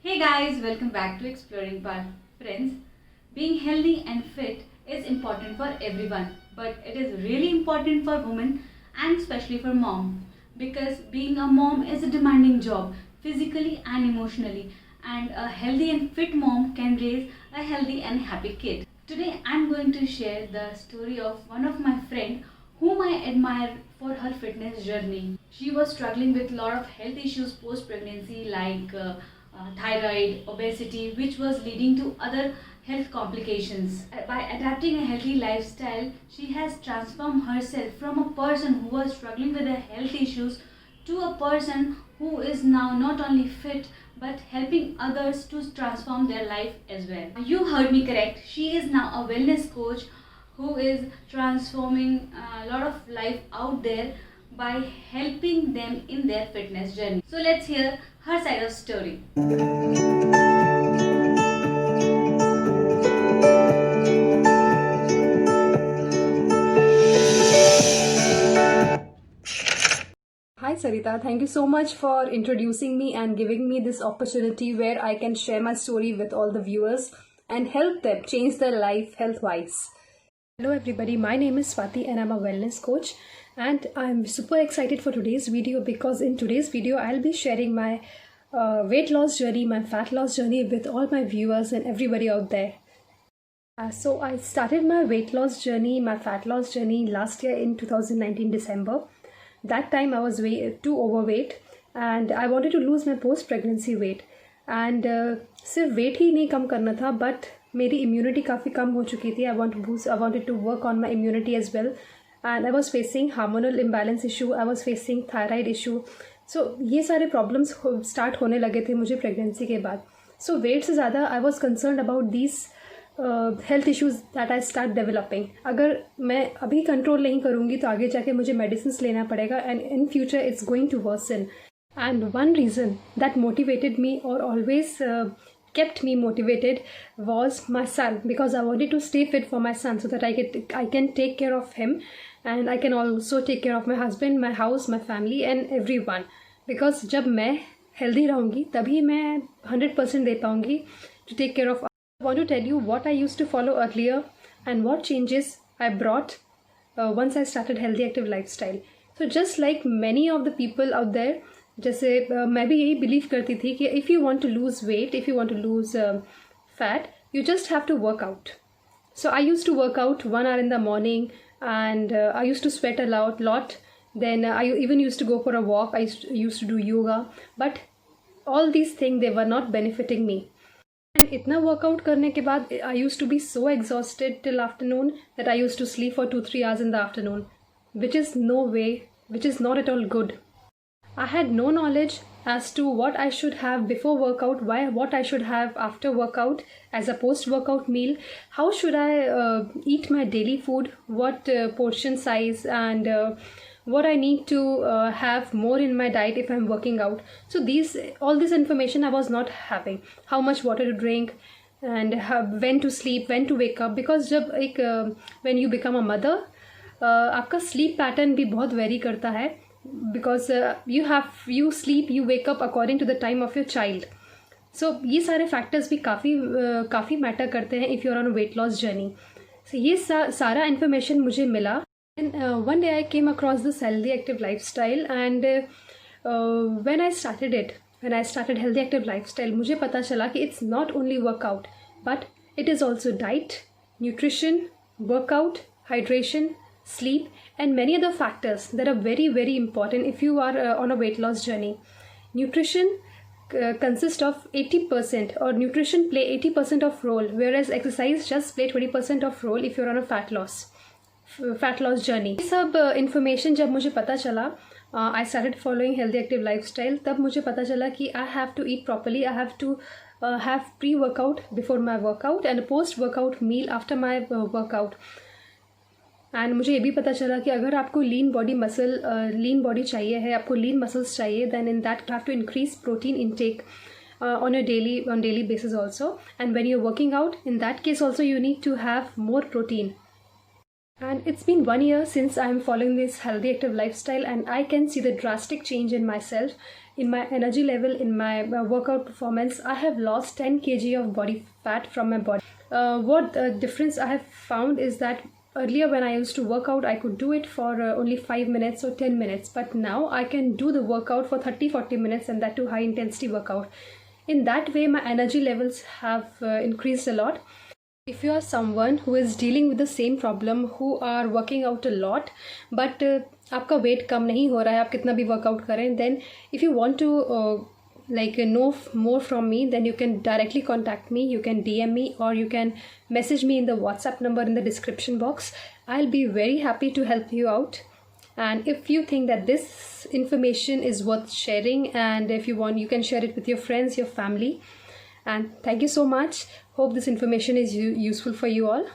Hey guys, welcome back to Exploring Path. Friends, being healthy and fit is important for everyone, but it is really important for women and especially for mom because being a mom is a demanding job physically and emotionally, and a healthy and fit mom can raise a healthy and happy kid. Today I'm going to share the story of one of my friend whom I admire for her fitness journey. She was struggling with a lot of health issues post pregnancy like thyroid, obesity, which was leading to other health complications. By adapting a healthy lifestyle, she has transformed herself from a person who was struggling with her health issues to a person who is now not only fit but helping others to transform their life as well. You heard me correct. She is now a wellness coach who is transforming a lot of life out there by helping them in their fitness journey. So let's hear her side of story. Hi Sarita, thank you so much for introducing me and giving me this opportunity where I can share my story with all the viewers and help them change their life health-wise. Hello everybody, my name is Swati and I'm a wellness coach, and I'm super excited for today's video because in today's video I'll be sharing my weight loss journey, my fat loss journey with all my viewers and everybody out there. So I started my weight loss journey, my fat loss journey last year in 2019 December. That time I was too overweight and I wanted to lose my post pregnancy weight, and सिर्फ weight ही नहीं कम करना था but मेरी immunity काफ़ी कम हो चुकी थी. I wanted to work on my immunity as well, and I was facing hormonal imbalance issue, I was facing thyroid issue. So ये सारे problems start होने लगे थे मुझे pregnancy के बाद. So weight से ज़्यादा I was concerned about these health issues that I start developing. अगर मैं अभी कंट्रोल नहीं करूँगी तो आगे जाके मुझे मेडिसिन लेना पड़ेगा and in future it's going to worsen. And one reason that motivated me और always kept me motivated was my son, because I wanted to stay fit for my son so that I can take care of him, and I can also take care of my husband, my house, my family and everyone. Because जब मैं healthy रहूँगी तभी मैं 100% दे पाऊँगी to take care of. I want to tell you what I used to follow earlier and what changes I brought once I started healthy active lifestyle. So just like many of the people out there, जैसे मैं भी यही believe करती थी कि if you want to lose weight, if you want to lose fat, you just have to work out. So I used to work out 1 hour in the morning, and I used to sweat a lot. Then I even used to go for a walk. I used to do yoga, but all these things, they were not benefiting me. And इतना workout करने के बाद I used to be so exhausted till afternoon that I used to sleep for 2-3 hours in the afternoon, which is not at all good. I had no knowledge as to what I should have before workout, what I should have after workout as a post-workout meal, how should I eat my daily food, what portion size, and what I need to have more in my diet if I'm working out. So all this information I was not having. How much water to drink, and when to sleep, when to wake up. Because when you become a mother, आपका sleep pattern भी बहुत vary करता है, because you sleep, you wake up according to the time of your child. So ये सारे factors भी काफ़ी matter करते हैं if you're on a weight loss journey. So ये सारा information मुझे मिला. And one day I came across this healthy active lifestyle, and when I started healthy active lifestyle, मुझे पता चला कि it's not only workout, but it is also diet, nutrition, workout, hydration, sleep, and many other factors that are very, very important if you are on a weight loss journey. Nutrition consists of 80%, or nutrition play 80% of role, whereas exercise just play 20% of role if you're on a fat loss journey. ये सब information जब मुझे पता चला, I started following healthy active lifestyle. तब मुझे पता चला कि I have to eat properly. I have to have pre-workout before my workout and a post-workout meal after my workout. And मुझे ये भी पता चला कि अगर आपको लीन बॉडी चाहिए है, आपको लीन मसल्स चाहिए, then in that you have to increase protein intake on daily basis also. And when you're working out, in that case also you need to have more protein. And it's been 1 year since I'm following this healthy active lifestyle, and I can see the drastic change in myself. in my energy level, in my workout performance. I have lost 10 kg of body fat from my body. What difference I have found is that earlier when I used to work out, I could do it for only 5 minutes or 10 minutes, but now I can do the workout for 30-40 minutes, and that too high intensity workout. In that way, my energy levels have increased a lot. If you are someone who is dealing with the same problem, who are working out a lot, but आपका weight कम नहीं हो रहा है, आप कितना भी workout करें, then if you want to know more from me, then you can directly contact me. You can DM me, or you can message me in the WhatsApp number in the description box. I'll be very happy to help you out. And if you think that this information is worth sharing, and if you want, you can share it with your friends, your family. And thank you so much. Hope this information is useful for you all.